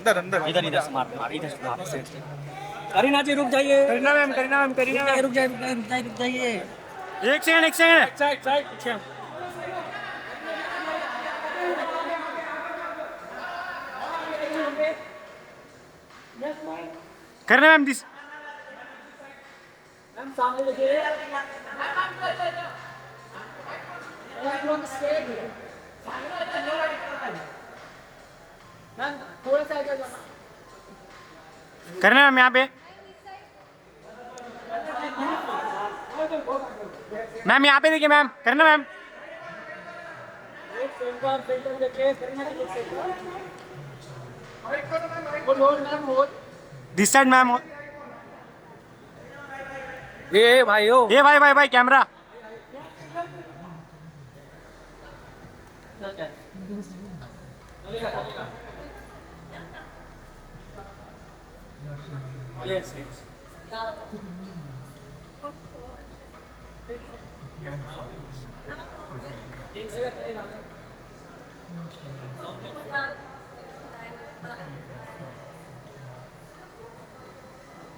अंदर अंदर इधर इधर से मार इधर से करीना जी रुक जाइए। करीना मैम रुक जाइए। एक second side. Kareena ma'am this ma'am सामने देखिए। मैम थोड़ा सा आगे जाना। करीना मैम यहाँ पे मैम यहाँ पे देखिए ma'am Kareena ma'am this side ma'am ये भाई हो ये भाई कैमरा यस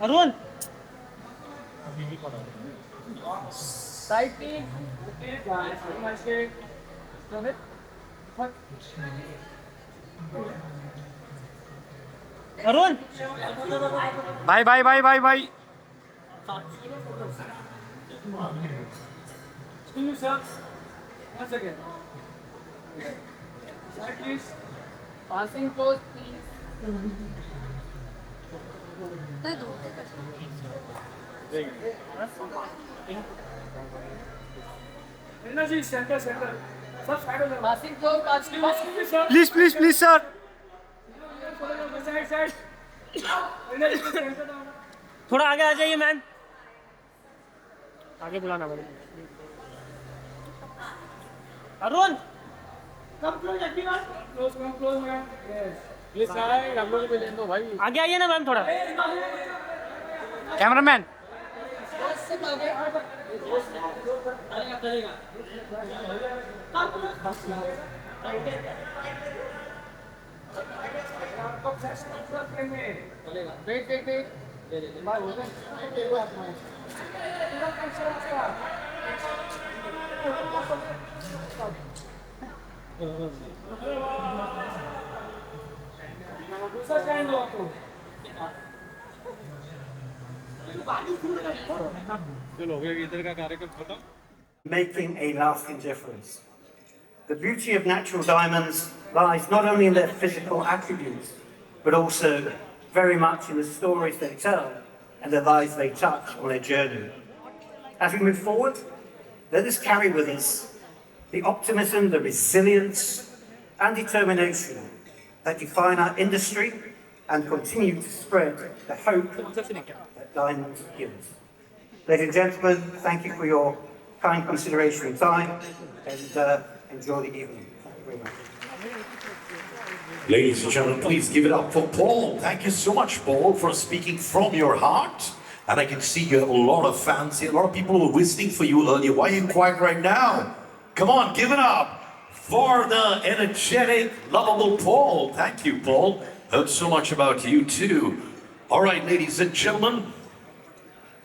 अरुण साइड पे अरुण भाई Excuse me, sir. One second. Sir, please. Passing post, please. Energy center. Sir, passing post, please, sir. Please sir Side. Energy center. थोड़ा आगे आ जाइए मैम। आगे बुलाना पड़ेगा। Arun come close ma'am. ये साइड हम लोग को ले दो भाई। आगे आइए ना मैम थोड़ा। Cameraman wait Making a lasting difference. The beauty of natural diamonds lies not only in their physical attributes, but also very much in the stories they tell and the lives they touch on their journey. As we move forward, let us carry with us the optimism, the resilience, and determination that define our industry and continue to spread the hope that diamonds gives. Ladies and gentlemen, thank you for your kind consideration and time, and enjoy the evening. Thank you very much. Ladies and gentlemen, please give it up for Paul. Thank you so much, Paul, for speaking from your heart. And I can see you have a lot of fans here, a lot of people who were visiting for you earlier. Why are you quiet right now? Come on, give it up for the energetic, lovable Paul. Thank you, Paul. Heard so much about you too. All right, ladies and gentlemen,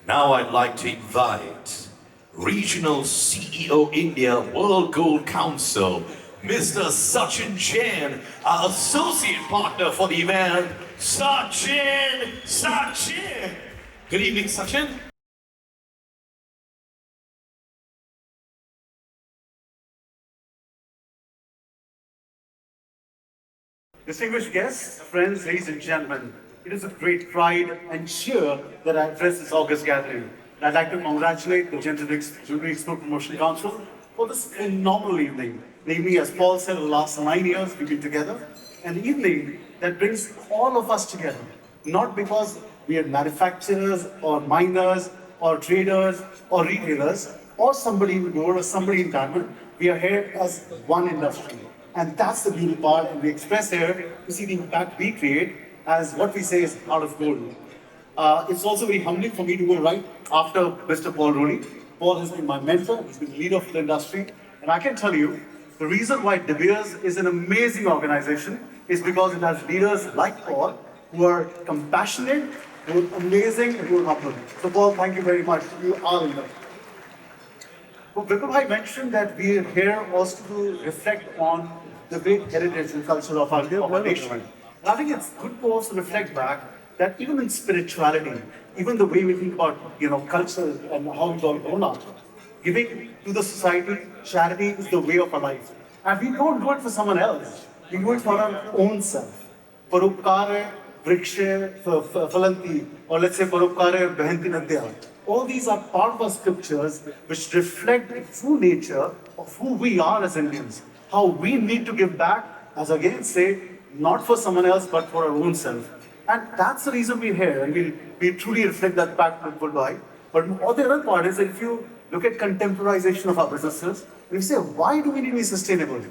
now I'd like to invite Regional CEO India World Gold Council, Mr. Sachin Jain, our associate partner for the event. Sachin! Good evening, Sachin. Distinguished guests, friends, ladies and gentlemen, it is with great pride and cheer that I address this august gathering. And I'd like to congratulate the Jewelry Export Promotion Council for this phenomenal evening. Namely, as Paul said, the last 9 years we've been together. An evening that brings all of us together. Not because we are manufacturers or miners or traders or retailers or somebody in gold or somebody in diamond. We are here as one industry. And that's the beauty part, and we express here to see the impact we create as what we say is out of gold. It's also very humbling for me to go right after Mr. Paul Rooney. Paul has been my mentor, he's been the leader of the industry, and I can tell you, the reason why De Beers is an amazing organization is because it has leaders like Paul who are compassionate, who are amazing, and who are humble. So Paul, thank you very much. You are in there. Well, Vipul mentioned that we are here also to reflect on the great heritage and culture of our nation. And I think it's good for us to reflect back that even in spirituality, even the way we think about culture and how we've all grown up, giving to the society, charity is the way of our life. And we don't do it for someone else. We do it for our own self. Parupkare, Vrikshe, Phalanti, or let's say Parupkare, Bahanti Nadya. All these are part of our scriptures which reflect the true nature of who we are as Indians. How we need to give back, as again say, not for someone else but for our own self. And that's the reason we're here, and we truly reflect that back to Goodbye. But the other part is that if you look at contemporization of our businesses, we say, why do we need to be sustainable?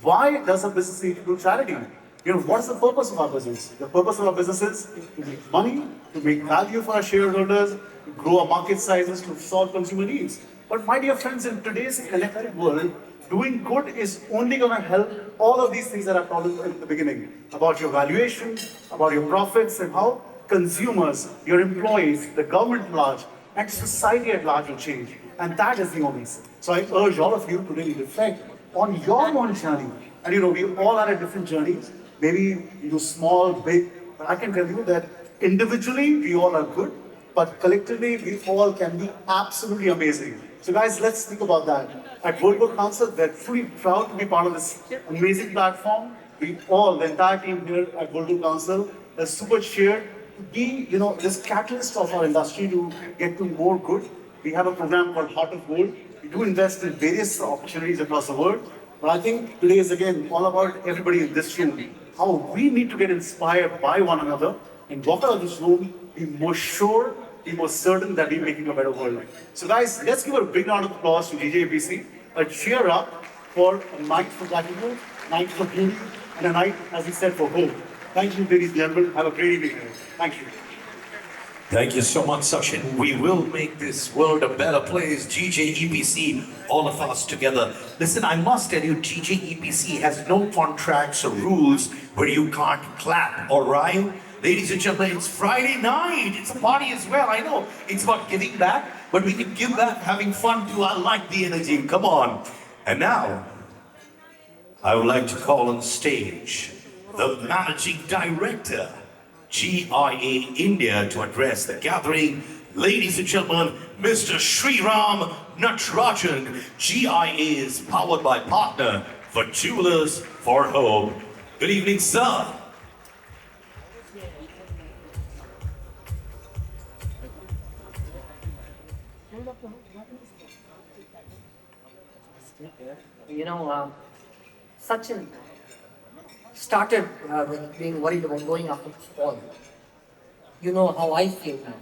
Why does a business need to do charity? What's the purpose of our business? The purpose of our business is to make money, to make value for our shareholders, to grow our market sizes, to solve consumer needs. But my dear friends, in today's connected world, doing good is only going to help all of these things that I've told you at the beginning, about your valuation, about your profits, and how consumers, your employees, the government at large, and society at large will change. And that is the only thing. So I urge all of you to really reflect on your own journey. And we all are at different journeys. Maybe small, big, but I can tell you that individually we all are good, but collectively we all can be absolutely amazing. So guys, let's think about that. At World Council, we're truly proud to be part of this amazing platform. We all, the entire team here at World Council, is super cheered to be, this catalyst of our industry to get to more good. We have a program called Heart of Gold. We do invest in various opportunities across the world. But I think today is again all about everybody in this room. How we need to get inspired by one another and walk out of this room, be more sure, be more certain that we're making a better world. So guys, let's give a big round of applause to DJPC. A cheer up for a night for gratitude, night for beauty, and a night, as we said, for hope. Thank you, ladies and gentlemen. Have a great evening. Thank you. Thank you so much, Sachin. We will make this world a better place. GJEPC, all of us together. Listen, I must tell you, GJEPC has no contracts or rules where you can't clap, all right? Ladies and gentlemen, it's Friday night. It's a party as well. I know it's about giving back, but we can give back having fun too. I like the energy. Come on. And now, I would like to call on stage the Managing Director, GIA India, to address the gathering. Ladies and gentlemen, Mr. Sriram Natarajan. GIA is powered by Partner for Jewelers for Hope. Good evening, sir. Sachin started with being worried about going after the fall. You know how I feel now.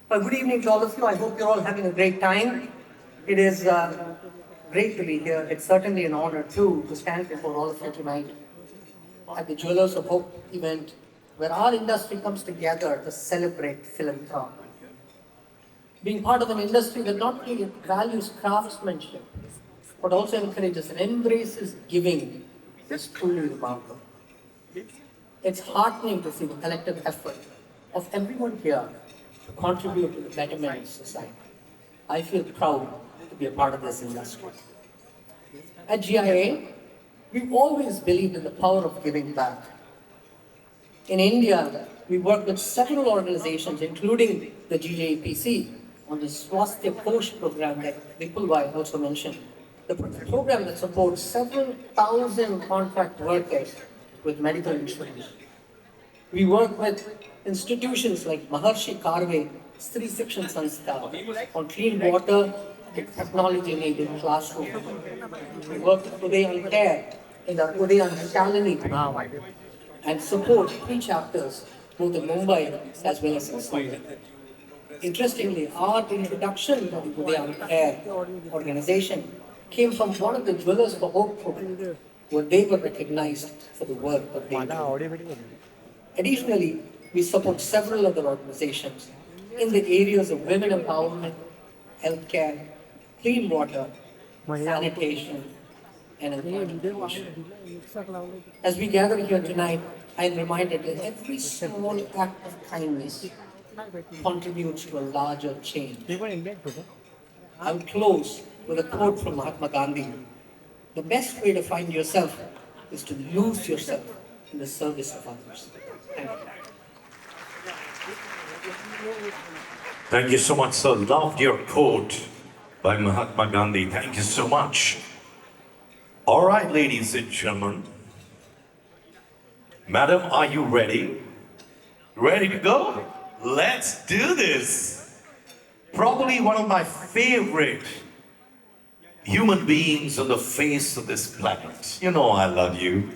Well, good evening to all of you. I hope you're all having a great time. It is great to be here. It's certainly an honor too to stand before all of you tonight at the Jewelers of Hope event, where our industry comes together to celebrate philanthropy. Being part of an industry that not only values craftsmanship, but also encourages and embraces giving is truly remarkable. It's heartening to see the collective effort of everyone here to contribute to the betterment of society. I feel proud to be a part of this industry. At GIA, we've always believed in the power of giving back. In India, we work with several organizations, including the GJPC, on the Swasthya Kosh program that Vipul also mentioned. The program that supports several thousand contract workers with medical insurance. We work with institutions like Maharshi Karve, Stri Shikshan Sanstha, on clean water and technology needed in classroom. We work with Udayan Care in the Udayan Shalini now and support 3 chapters both in Mumbai as well as in Sweden. Interestingly, our introduction to the Udayan Care organization came from one of the Jewelers for Hope program, where they were recognized for the work that they do. Additionally, we support several other organizations in the areas of women empowerment, healthcare, clean water, sanitation, and employment creation. As we gather here tonight, I am reminded that every small act of kindness contributes to a larger change. I will close with a quote from Mahatma Gandhi. The best way to find yourself is to lose yourself in the service of others. Thank you. Thank you so much, sir. Loved your quote by Mahatma Gandhi. Thank you so much. All right, ladies and gentlemen. Madam, are you ready? Ready to go? Let's do this. Probably one of my favorite human beings on the face of this planet. You know I love you.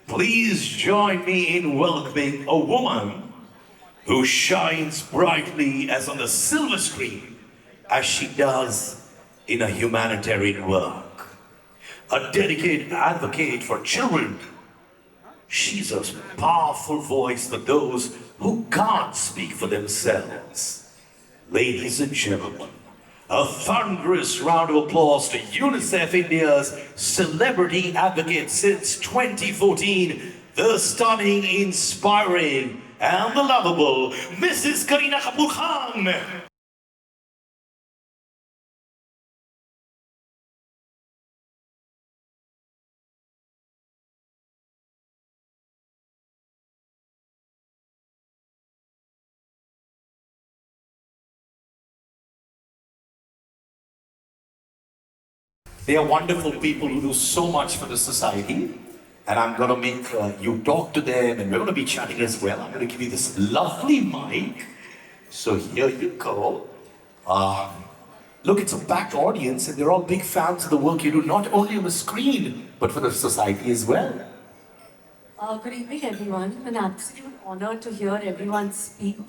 Please join me in welcoming a woman who shines brightly as on the silver screen as she does in a humanitarian work. A dedicated advocate for children. She's a powerful voice for those who can't speak for themselves. Ladies and gentlemen, a thunderous round of applause to UNICEF India's celebrity advocate since 2014, the stunning, inspiring, and the lovable Mrs. Kareena Kapoor Khan. They are wonderful people who do so much for the society. And I'm going to make you talk to them, and we're going to be chatting as well. I'm going to give you this lovely mic. So here you go. Look, it's a packed audience, and they're all big fans of the work you do, not only on the screen, but for the society as well. Good evening, everyone. An absolute honor to hear everyone speak.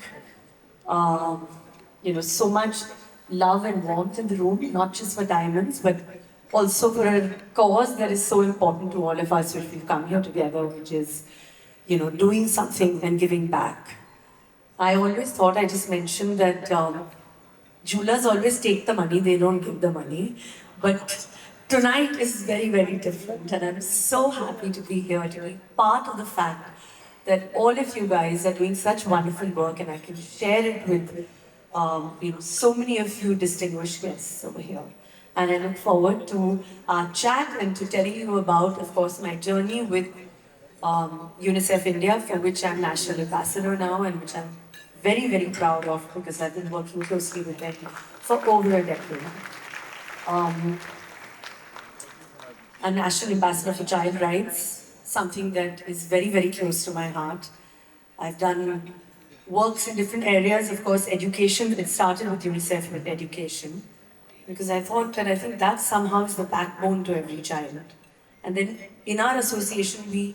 So much love and warmth in the room, not just for diamonds, but also for a cause that is so important to all of us, which we've come here together, which is, doing something and giving back. I always thought, I just mentioned that jewelers always take the money, they don't give the money. But tonight is very, very different, and I'm so happy to be here to be part of the fact that all of you guys are doing such wonderful work, and I can share it with so many of you distinguished guests over here. And I look forward to our chat and to telling you about, of course, my journey with UNICEF India, for which I'm National Ambassador now, and which I'm very, very proud of, because I've been working closely with them for over a decade. I'm National Ambassador for Child Rights, something that is very, very close to my heart. I've done works in different areas, of course, education. It started with UNICEF with education, because I think that somehow is the backbone to every child. And then in our association, we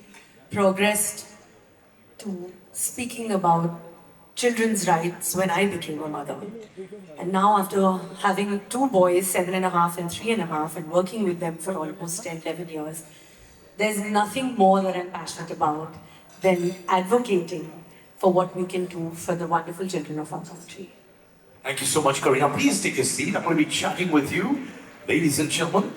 progressed to speaking about children's rights when I became a mother. And now, after having 2 boys, 7.5 and 3.5, and working with them for almost 10, 11 years, there's nothing more that I'm passionate about than advocating for what we can do for the wonderful children of our country. Thank you so much, Kareena. Please take a seat. I'm going to be chatting with you. Ladies and gentlemen,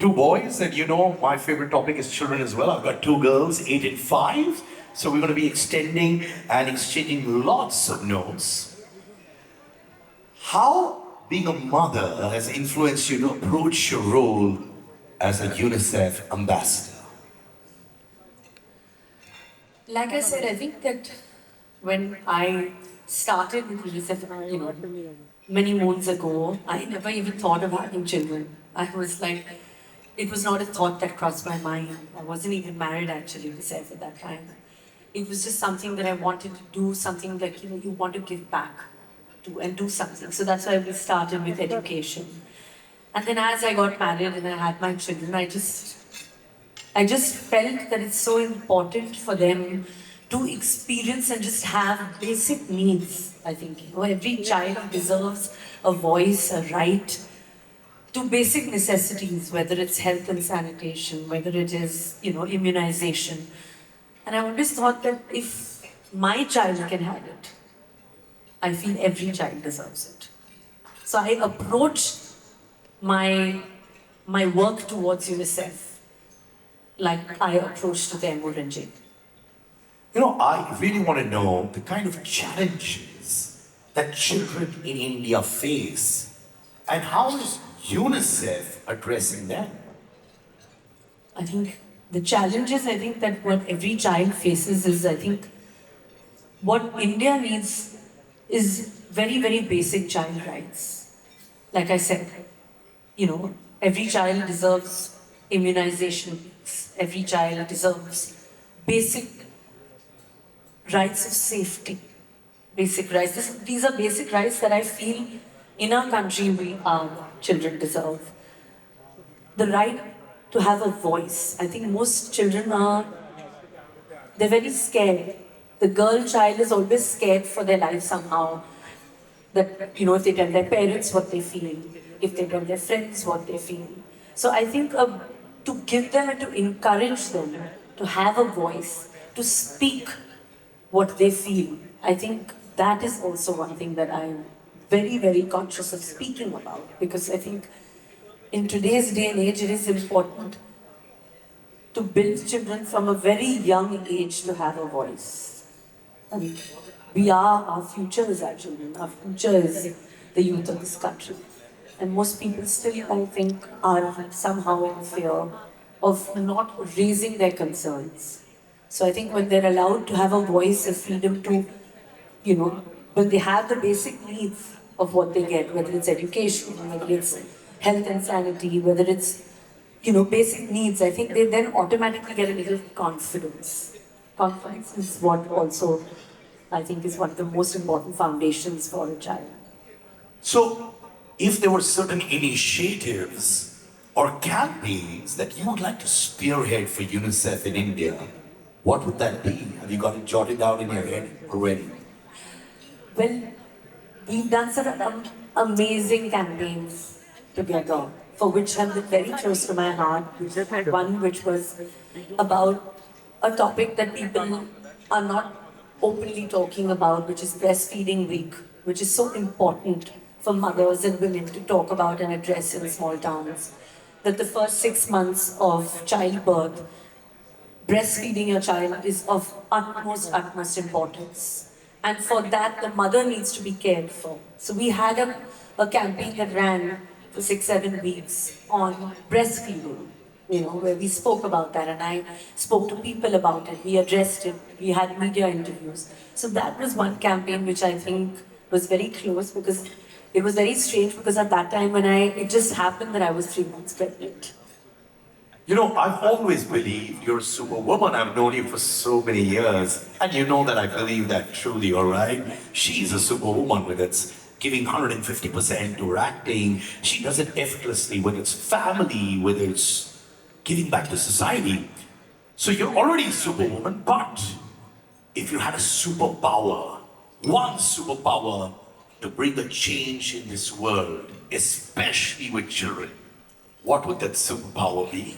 2 boys, and my favorite topic is children as well. I've got 2 girls, 8 and 5. So we're going to be extending and exchanging lots of notes. How being a mother has influenced you to approach your role as a UNICEF ambassador? Like I said, I think that when I started with UNICEF, many moons ago, I never even thought of having children. I was like, it was not a thought that crossed my mind. I wasn't even married actually, UNICEF at that time. It was just something that I wanted to do, something like, you want to give back to and do something. So that's why we started with education. And then as I got married and I had my children, I just felt that it's so important for them to experience and just have basic needs, I think. Every child deserves a voice, a right to basic necessities, whether it's health and sanitation, whether it is, immunization. And I always thought that if my child can have it, I feel every child deserves it. So I approached my work towards UNICEF like I approach to them or Ranjit. You know, I really want to know the kind of challenges that children in India face and how is UNICEF addressing them? I think the challenges, I think that what every child faces is, I think, what India needs is very, very basic child rights. Like I said, every child deserves immunization. Every child deserves basic rights of safety. Basic rights. These are basic rights that I feel in our country our children deserve. The right to have a voice. I think most children they're very scared. The girl child is always scared for their life somehow. That, if they tell their parents what they feel, if they tell their friends what they feel. So I think to give them and to encourage them to have a voice, to speak what they feel, I think that is also one thing that I'm very, very conscious of speaking about. Because I think in today's day and age, it is important to build children from a very young age to have a voice. And our future is our children. Our future is the youth of this country. And most people still, I think, are somehow in fear of not raising their concerns. So I think when they're allowed to have a voice, a freedom to, when they have the basic needs of what they get, whether it's education, whether it's health and sanity, whether it's, basic needs, I think they then automatically get a little confidence. Confidence is what also, I think, is one of the most important foundations for a child. So, if there were certain initiatives or campaigns that you would like to spearhead for UNICEF in India, what would that be? Have you got it jotted down in your head already? Well, we've done some amazing campaigns together, for which have been very close to my heart. One which was about a topic that people are not openly talking about, which is breastfeeding week, which is so important for mothers and women to talk about and address in small towns. That the first 6 months of childbirth, breastfeeding your child is of utmost importance. And for that, the mother needs to be cared for. So we had a campaign that ran for 6-7 weeks on breastfeeding, where we spoke about that, and I spoke to people about it. We addressed it. We had media interviews. So that was one campaign which I think was very close, because it was very strange, because at that time it just happened that I was 3 months pregnant. I've always believed you're a superwoman. I've known you for so many years. And you know that I believe that truly, all right? She's a superwoman with its giving 150% to her acting. She does it effortlessly with its family, with its giving back to society. So you're already a superwoman, but if you had a superpower, one superpower to bring a change in this world, especially with children, what would that superpower be?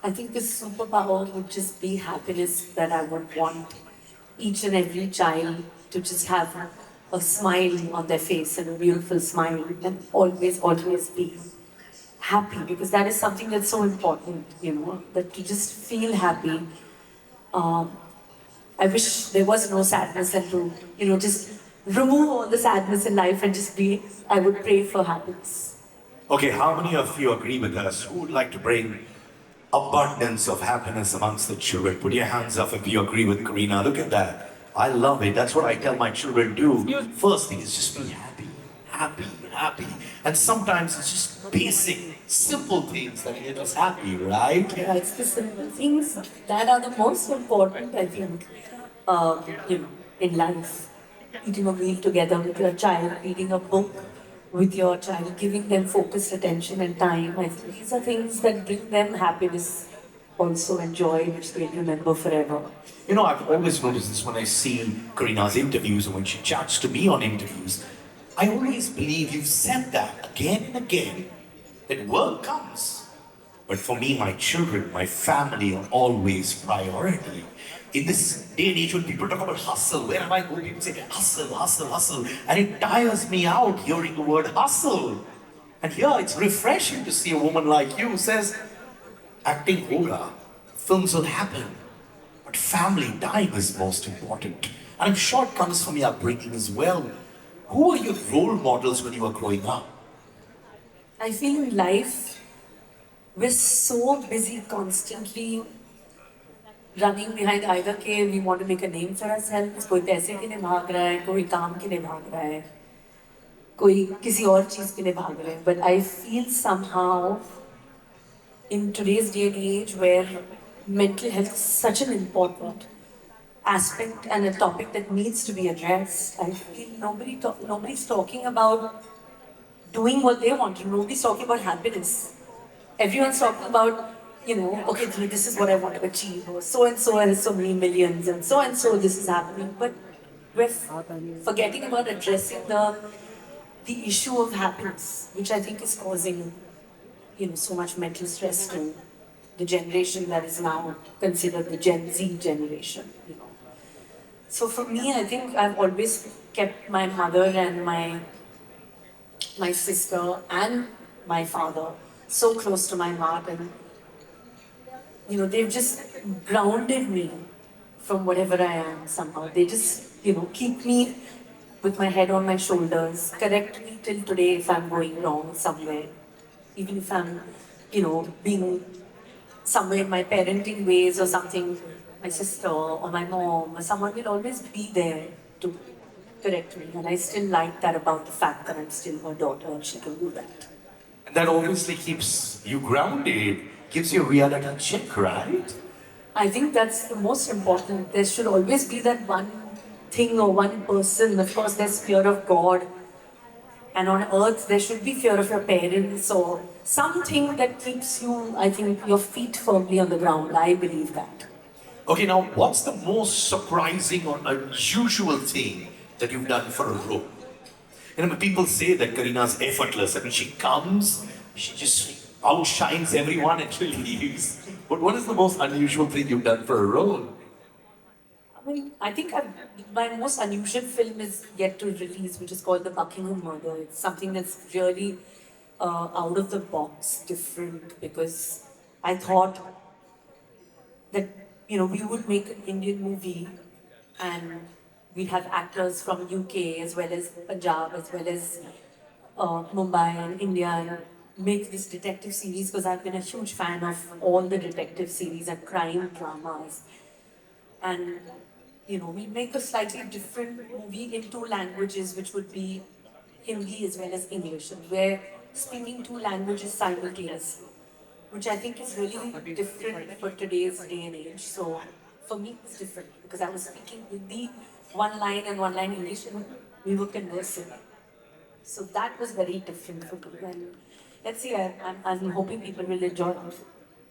I think the superpower would just be happiness, that I would want each and every child to just have a smile on their face, and a beautiful smile, and always be happy, because that is something that's so important, that to just feel happy. I wish there was no sadness, and to, just remove all the sadness in life and just I would pray for happiness. Okay, how many of you agree with us? Who would like to bring abundance of happiness amongst the children? Put your hands up if you agree with Kareena. Look at that. I love it. That's what I tell my children do. First thing is just be happy. Happy. And sometimes it's just basic, simple things that get us happy, right? Yeah, it's the simple things that are the most important, I think, in life. Eating a meal together with your child, reading a book with your child, giving them focused attention and time. I think these are things that bring them happiness also, and joy, which they'll remember forever. I've always noticed this when I see Kareena's interviews, or when she chats to me on interviews. I always believe you've said that again and again, that work comes. But for me, my children, my family are always priority. In this day and age when people talk about hustle, wherever I go, people say hustle. And it tires me out hearing the word hustle. And here it's refreshing to see a woman like you who says, acting hoga, films will happen, but family time is most important. And I'm sure it comes from your upbringing as well. Who are your role models when you were growing up? I feel in life, we're so busy constantly running behind either के we want to make a name for ourselves, कोई पैसे के लिए भाग रहा है, कोई काम के लिए भाग रहा है, कोई किसी और चीज के लिए भाग रहा है. But I feel somehow in today's day and age where mental health is such an important aspect and a topic that needs to be addressed, I feel nobody's talking about doing what they want. Nobody's talking about happiness. Everyone's talking about, okay, this is what I want to achieve, or so and so has so many millions, and so this is happening. But we're forgetting about addressing the issue of happiness, which I think is causing, so much mental stress to the generation that is now considered the Gen Z generation. So for me, I think I've always kept my mother and my sister and my father so close to my heart, and they've just grounded me from whatever I am somehow. They just keep me with my head on my shoulders, correct me till today if I'm going wrong somewhere, even if I'm being somewhere in my parenting ways or something. My sister or my mom or someone will always be there to correct me, and I still like that about the fact that I'm still her daughter and she can do that. And that obviously keeps you grounded, gives you a reality check, right? I think that's the most important. There should always be that one thing or one person. Of course, there's fear of God, and on earth there should be fear of your parents or something that keeps you, I think, your feet firmly on the ground. I believe that. Okay, now what's the most surprising or unusual thing that you've done for a role? People say that Kareena's effortless. I mean, she comes, she just outshines everyone and she leaves. But what is the most unusual thing you've done for a role? I think my most unusual film is yet to release, which is called The Buckingham Murder. It's something that's really out of the box, different, because I thought that we would make an Indian movie and we'd have actors from UK as well as Punjab as well as Mumbai and India, and make this detective series because I've been a huge fan of all the detective series and crime dramas. And we make a slightly different movie in two languages, which would be Hindi as well as English, and we're speaking two languages simultaneously, which I think is really different for today's day and age. So for me, it's different because I was speaking Hindi one line and one line English, and we were conversing. So that was very different for me. And let's see, I'm hoping people will enjoy it.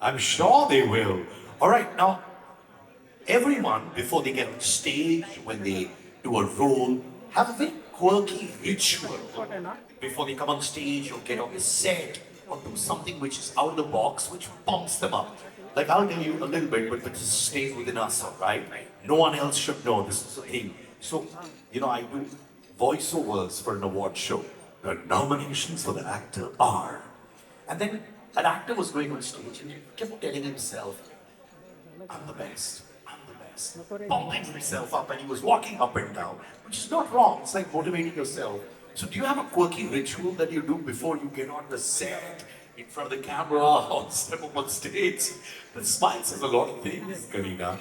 I'm sure they will. All right, now, everyone, before they get on stage, when they do a role, have a very quirky ritual before they come on stage or get on the set or do something which is out of the box, which pumps them up. Like, I'll tell you a little bit, but this stays within us, right? No one else should know this is a thing. So, I do voiceovers for an award show. The nominations for the actor are. And then an actor was going on stage and he kept telling himself, I'm the best. I'm the best. Pumping himself up, and he was walking up and down, which is not wrong. It's like motivating yourself. So do you have a quirky ritual that you do before you get on the set, in front of the camera, or step up on stage? The smile says a lot of things, Kareena.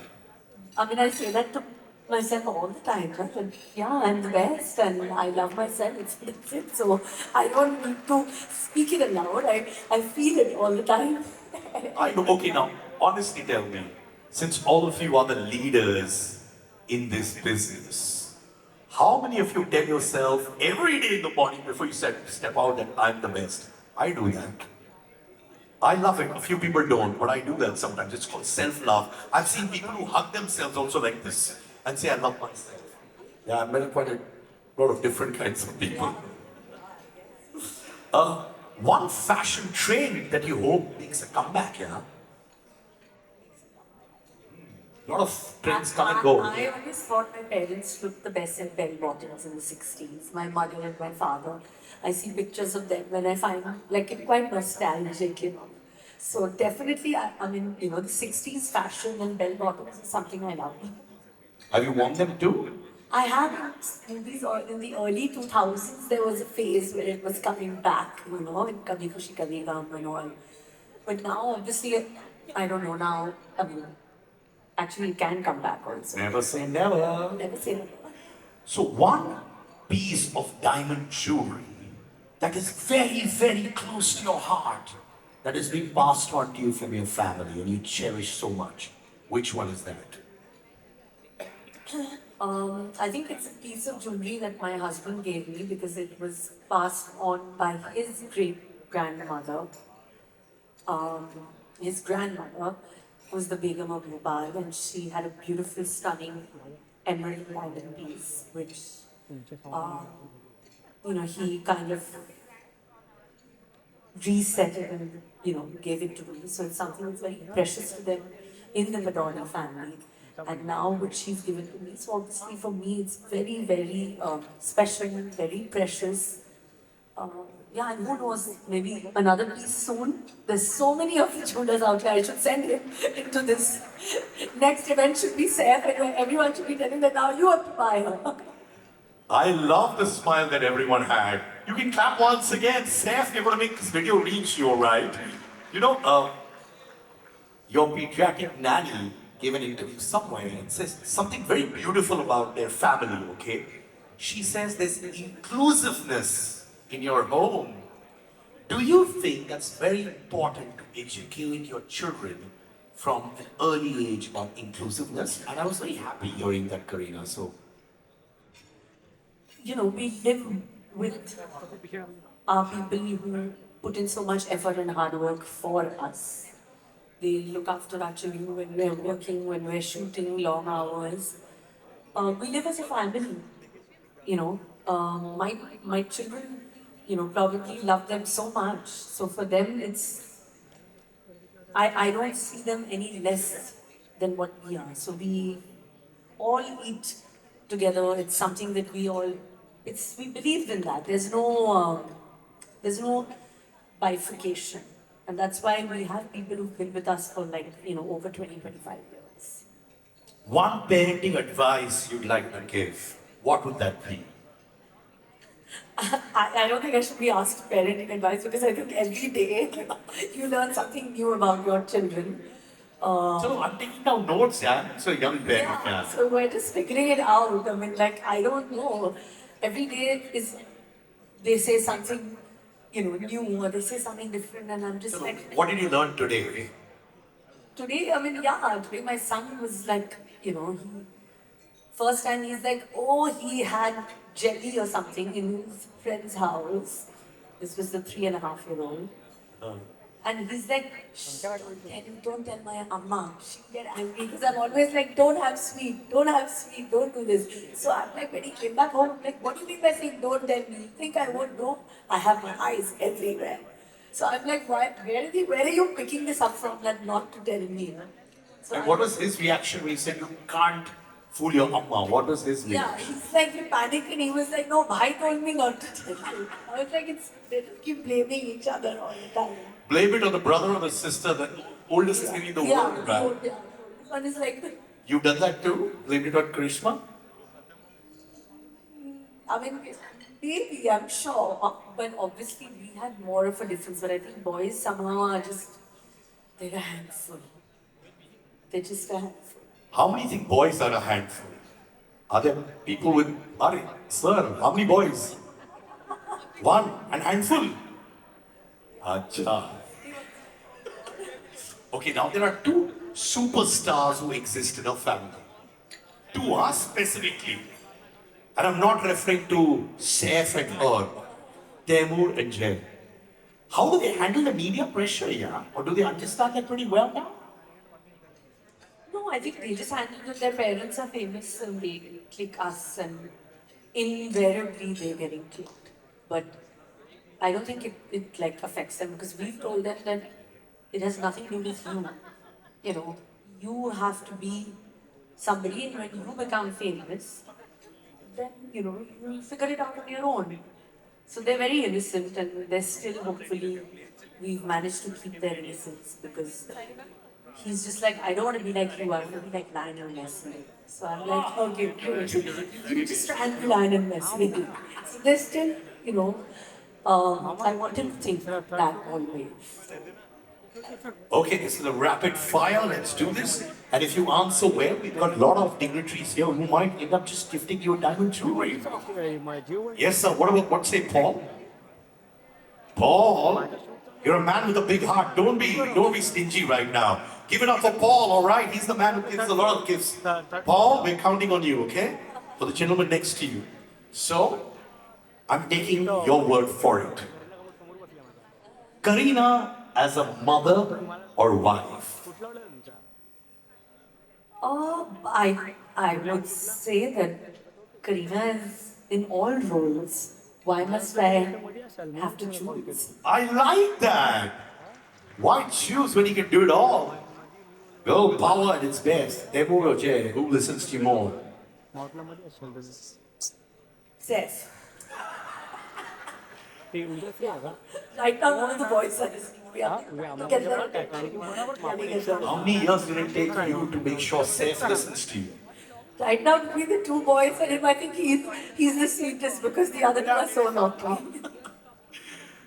I say that to myself all the time. Right? And yeah, I'm the best and I love myself. That's it. So I don't need to speak it aloud. I feel it all the time. I know. Okay, now, honestly tell me, since all of you are the leaders in this business, how many of you tell yourself every day in the morning before you step out that I'm the best? I do that. I love it. A few people don't, but I do that sometimes. It's called self-love. I've seen people who hug themselves also like this and say, I love myself. Yeah, I've met quite a lot of different kinds of people. One fashion trend that you hope makes a comeback, yeah? A lot of trends come and go. I always thought my parents looked the best in bell bottoms in the 60s. My mother and my father. I see pictures of them when I find like it quite nostalgic, you know. So definitely, I mean, you know, the 60s fashion and bell bottoms is something I love. Have you worn them too? I have in the early 2000s, there was a phase where it was coming back, you know, in Kabhi Khushi Kabhi Gum and all. But now, obviously, I don't know now, I mean, actually it can come back also. Never say never. Never say never. So one piece of diamond jewelry that is very, very close to your heart, that has been passed on to you from your family and you cherish so much. Which one is that? I think it's a piece of jewelry that my husband gave me because it was passed on by his great grandmother. His grandmother was the Begum of Bhopal, and she had a beautiful, stunning emerald diamond piece, which you know, he kind of reset it and, you know, gave it to me. So it's something that's very precious to them in the Madonna family. And now which she's given to me. So obviously for me it's very, very special, very precious. Yeah, and who knows, maybe another piece soon. There's so many of the jewelers out there. I should send him into this. Next event should be safe, and everyone should be telling that now you have to buy her. I love the smile that everyone had. You can clap once again. Seth, you're going to make this video reach you, right? You know, your pediatric nanny gave an interview somewhere and says something very beautiful about their family, okay? She says there's inclusiveness in your home. Do you think that's very important to educate your children from an early age about inclusiveness? And I was very happy hearing that, Kareena. So, You know, we live with our people who put in so much effort and hard work for us. They look after our children when we're working, when we're shooting long hours. We live as a family, you know. My children, you know, probably love them so much. So for them, I don't see them any less than what we are. So we all eat together. It's something that we believe in that. There's no bifurcation. And that's why we have people who've been with us for like, you know, over 25 years. one parenting advice you'd like to give, what would that be? I don't think I should be asked parenting advice because I think every day you learn something new about your children. So I'm taking down notes, yeah. So young parent, yeah. So we're just figuring it out. I mean, like, I don't know. Every day they say something, you know, new, or they say something different, and I'm just So like, what did you learn today? today, I mean, yeah, today my son was like, you know, first time he's like, oh, he had jelly or something in his friend's house. This was the 3.5-year-old. And he's like, shh, don't tell my amma. She'll get angry because I'm always like, don't have sweet, don't do this. So I'm like, when he came back home, I'm like, what do you mean by saying don't tell me? You think I won't know? I have my eyes everywhere. So I'm like, where are you picking this up from that not to tell me? So And what was his reaction when you said you can't fool your amma? What was his yeah, reaction? he's like, he panicked and he was like, no, bhai told me not to tell you. I was like, they just keep blaming each other all the time. Blame it on the brother or the sister, the oldest thing in the Yeah, world, right? yeah. One is like, You've done that too? Blamed it on Karishma? I mean, maybe, I'm sure. But obviously, we had more of a difference. But I think boys somehow are just, they're a handful. They're just a handful. How many think boys are a handful? Are there people with, sir, how many boys? One, and handful. Acha. Okay, now there are two superstars who exist in our family. Two are specifically. And I'm not referring to Saif and her, Taimur and Jay. How do they handle the media pressure, yeah? Or do they understand that pretty well now? No, I think they just handle that their parents are famous and they click us and invariably they're getting clicked. But I don't think it like affects them because we've told them that it has nothing to do with you. You know, you have to be somebody, and when you become famous, then you'll figure it out on your own. So they're very innocent, and they're still hopefully we've managed to keep their innocence because he's just like, I don't want to be like you, I want to be like Lionel Messi. So I'm like, okay, good. You just try and be Lionel Messi. So they're still, I want him to think that always. Okay, this is a rapid fire. Let's do this. And if you answer well, we've got a lot of dignitaries here who might end up just gifting you a diamond jewelry. Yes, sir. What say Paul? Paul, you're a man with a big heart. Don't be stingy right now. Give it up for Paul, all right? He's the man who gives a lot of gifts. Paul, we're counting on you, okay? For the gentleman next to you. So, I'm taking your word for it. Kareena as a mother or wife? I would say that Kareena is in all roles. Why must I have to choose? I like that. Why choose when you can do it all? Go power at its best. Who listens to you more? Seth. Right now, none of the boys are listening. We have to get their attention. How many years will it take you to make sure Seth listens to you? Right now, between the two boys and him, I think he's the sweetest because the other two are so naughty.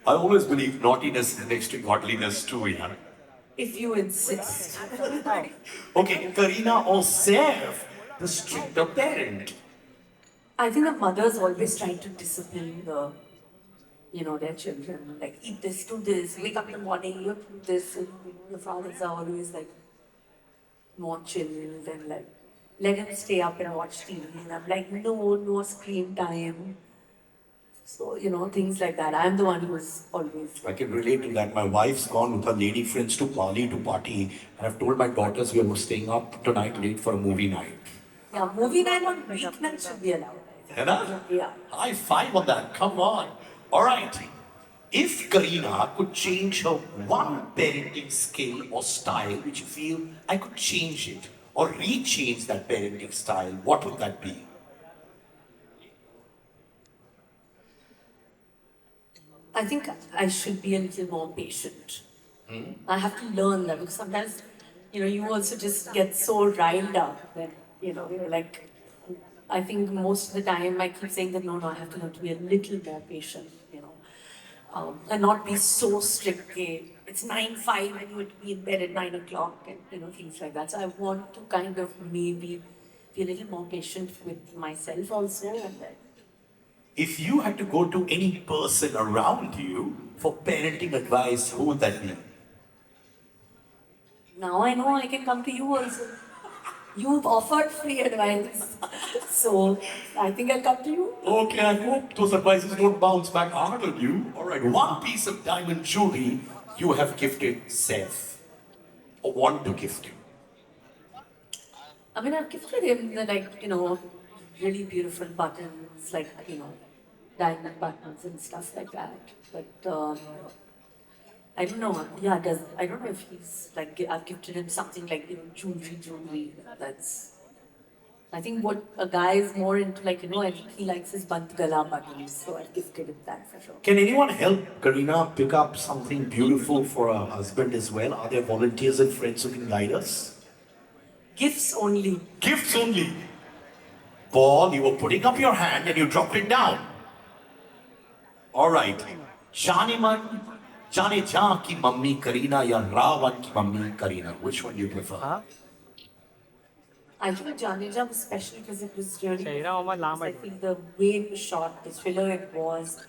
I always believe naughtiness is next to godliness too, yeah. If you insist. Okay, Kareena or Seth, the stricter parent. I think the mothers always try to discipline their children. Like, eat this, do this, wake up in the morning, you do this. And the fathers are always like more chill and like, let him stay up and watch TV. And I'm like, no screen time. So, things like that. I'm the one who's always... I can relate to that. My wife's gone with her lady friends to Bali to party. And I've told my daughters we are staying up tonight late for a movie night. Yeah, movie night on weeknight should be allowed. Yeah. High five on that. Come on. All right. If Kareena could change her one parenting skill or style, which you feel I could change it or re-change that parenting style, what would that be? I think I should be a little more patient. I have to learn that because sometimes, you also just get so riled up that, you're like, I think most of the time I keep saying that, no, I have to learn to be a little more patient, and not be so strict. Okay, it's 9:05 and you have to be in bed at 9 o'clock and, things like that. So I want to kind of maybe be a little more patient with myself also. And then, if you had to go to any person around you for parenting advice, who would that be? now I know I can come to you also. You've offered free advice. So I think I'll come to you. Okay, I hope those advices don't bounce back hard on you. All right, one piece of diamond jewelry you have gifted Seth, or want to gift him. I mean, I've gifted him the really beautiful buttons, diamond buttons and stuff like that. But I don't know. Yeah, I don't know if he's I've gifted him something jewelry. I think what a guy is more into, I think he likes his band gala buttons, so I gifted him that for sure. Can anyone help Kareena pick up something beautiful for her husband as well? Are there volunteers and friends who can guide us? Gifts only. Gifts only. Paul, you were putting up your hand and you dropped it down. All right. Janiman, Jane Ja ki mummy Kareena ya Ravan ki mummy Kareena. Which one do you prefer? I think Janeja was special because it was really I think the way it was shot, the thriller it was,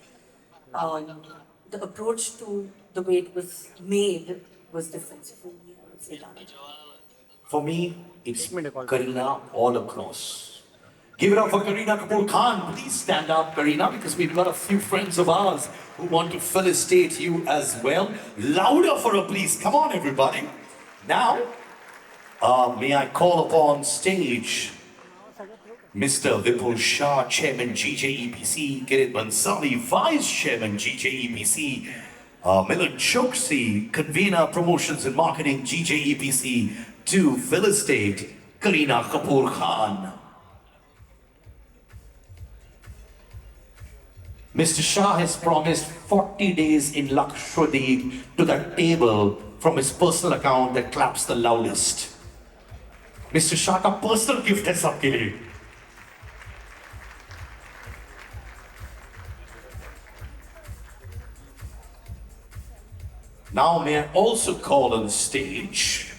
the approach to the way it was made was different. So for me, I would say Janeja. For me, it's Kareena all across. Give it up for Kareena Kapoor Khan. Please stand up, Kareena, because we've got a few friends of ours who want to felicitate you as well. Louder for her, please. Come on, everybody. Now, may I call upon stage Mr. Vipul Shah, Chairman GJEPC, Kirit Bansali, Vice Chairman GJEPC, Milan Choksi, Convener Promotions and Marketing GJEPC, to felicitate Kareena Kapoor Khan. Mr. Shah has promised 40 days in Lakshadweep to that table from his personal account that claps the loudest. Mr. Shah का personal gift है सबके लिए. Now may I also call on stage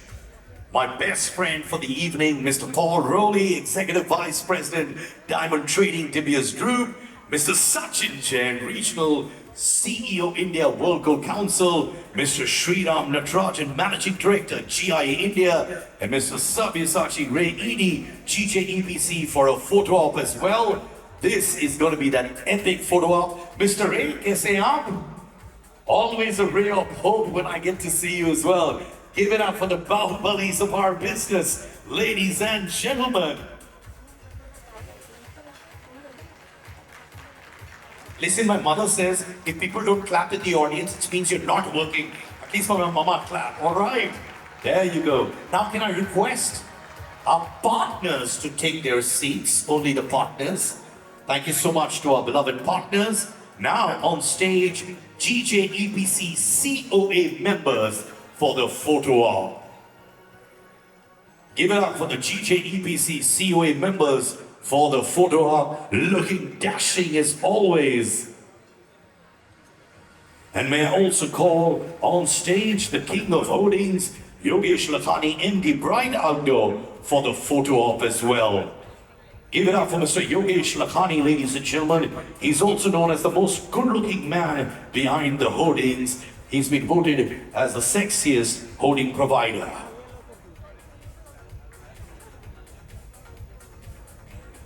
my best friend for the evening, Mr. Paul Rowley, Executive Vice President, Diamond Trading Tibias Group, Mr. Sachin Jain, Regional CEO, India World Gold Council, Mr. Sriram Natarajan, Managing Director, GIA India, and Mr. Sabyasachi Ray Edie, GJEPC for a photo op as well. This is going to be that epic photo op. Mr. Ray, kaise aap? Always a ray of hope when I get to see you as well. Give it up for the Bahubali's of our business, ladies and gentlemen. Listen, my mother says, if people don't clap in the audience, it means you're not working. At least for my mama, clap. All right. There you go. Now, can I request our partners to take their seats? Only the partners. Thank you so much to our beloved partners. Now, on stage, GJEPC COA members for the photo op. Give it up for the GJEPC COA members for the photo op, looking dashing as always. And may I also call on stage the king of hoardings, Yogesh Lakhani, MD Bright Outdoor, for the photo op as well. Give it up for Mr. Yogesh Lakhani, ladies and gentlemen. He's also known as the most good-looking man behind the hoardings. He's been voted as the sexiest hoarding provider.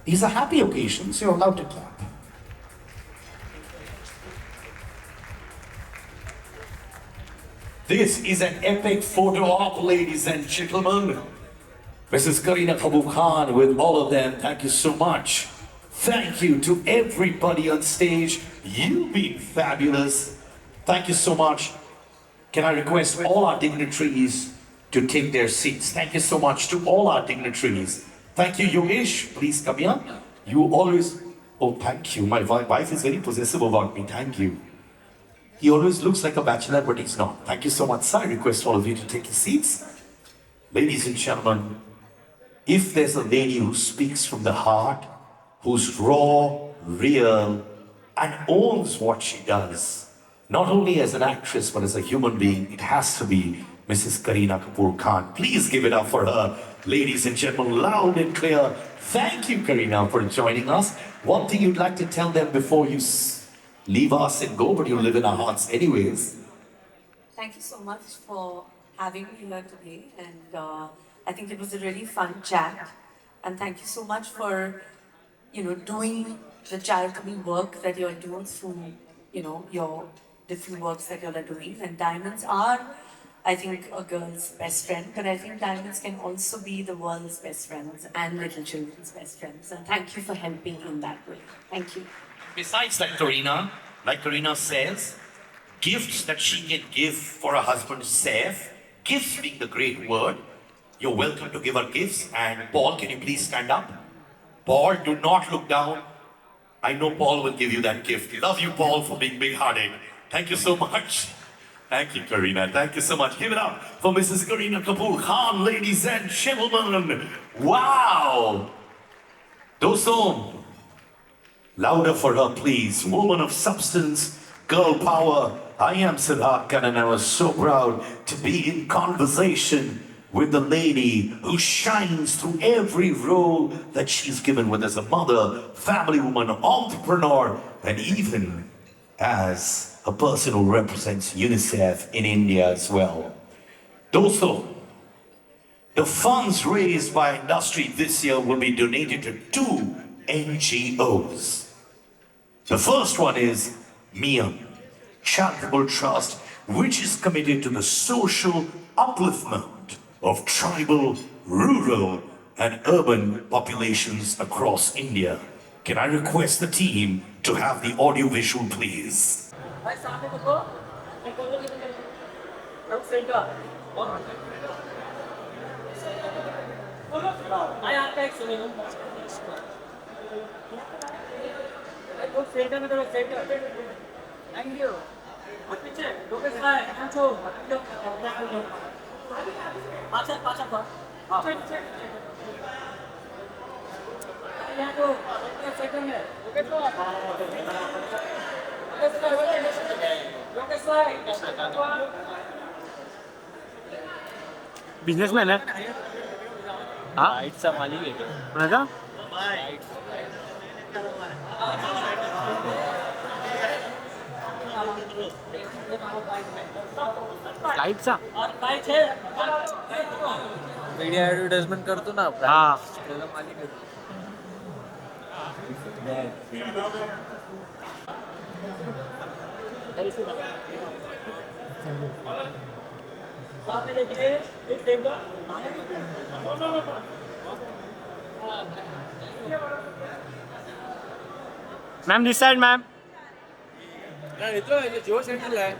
These are happy occasions, you're allowed to clap. This is an epic photo op, ladies and gentlemen. Mrs. Kareena Kapoor Khan with all of them, thank you so much. Thank you to everybody on stage. You've been fabulous. Thank you so much. Can I request all our dignitaries to take their seats? Thank you so much to all our dignitaries. Thank you, Yogesh. Please come here. You always... Oh, thank you. My wife is very possessive about me. Thank you. He always looks like a bachelor, but he's not. Thank you so much, sir. I request all of you to take your seats. Ladies and gentlemen, if there's a lady who speaks from the heart, who's raw, real, and owns what she does, not only as an actress, but as a human being, it has to be Mrs. Kareena Kapoor Khan. Please give it up for her, ladies and gentlemen, loud and clear. Thank you, Kareena, for joining us. One thing you'd like to tell them before you leave us and go, but you live in our hearts anyways. Thank you so much for having me here today, and I think it was a really fun chat. And thank you so much for, doing the charitable work that you're doing through, your different works that you're doing. And diamonds are, I think, a girl's best friend, but I think diamonds can also be the world's best friends and little children's best friends. And thank you for helping in that way. Thank you. Besides that, Kareena, like Kareena says, gifts that she can give for her husband safe, gifts being the great word, you're welcome to give her gifts. And Paul, can you please stand up? Paul, do not look down. I know Paul will give you that gift. Love you, Paul, for being big-hearted. Thank you so much. Thank you, Kareena. Thank you so much. Give it up for Mrs. Kareena Kapoor Khan, ladies and gentlemen. Wow! Doston, louder for her, please. Woman of substance, girl power. I am Siddharth Khan, and I was so proud to be in conversation with the lady who shines through every role that she's given, whether as a mother, family woman, entrepreneur, and even as a person who represents UNICEF in India as well. Dosto, the funds raised by industry this year will be donated to 2 NGOs. The first one is MIAM, Charitable Trust, which is committed to the social upliftment of tribal, rural, and urban populations across India. Can I request the team to have the audio visual, please? आपका एक सुनिए centre में centre thank you पीछे लोकेश भाई पाछो पाछा पाछा हां यहाँ को सेंटर में लोकेश भाई बिझनेसमॅन आहे हा लाईटचा मालिक आहे कोणाचा लाईटचा काय छे मीडिया ऍडव्हर्टाइजमेंट करतो ना आपण हा त्याला मालिक आहे ma'am this side ma'am Jio सेंटरला आहे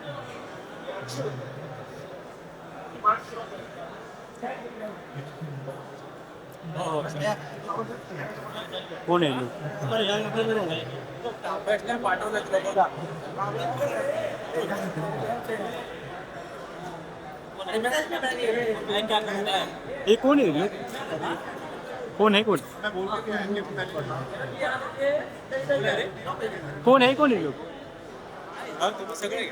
कोण आहे हे कोण आहे कोण आहे कोण कोण आहे कोण आहे लोक सगळे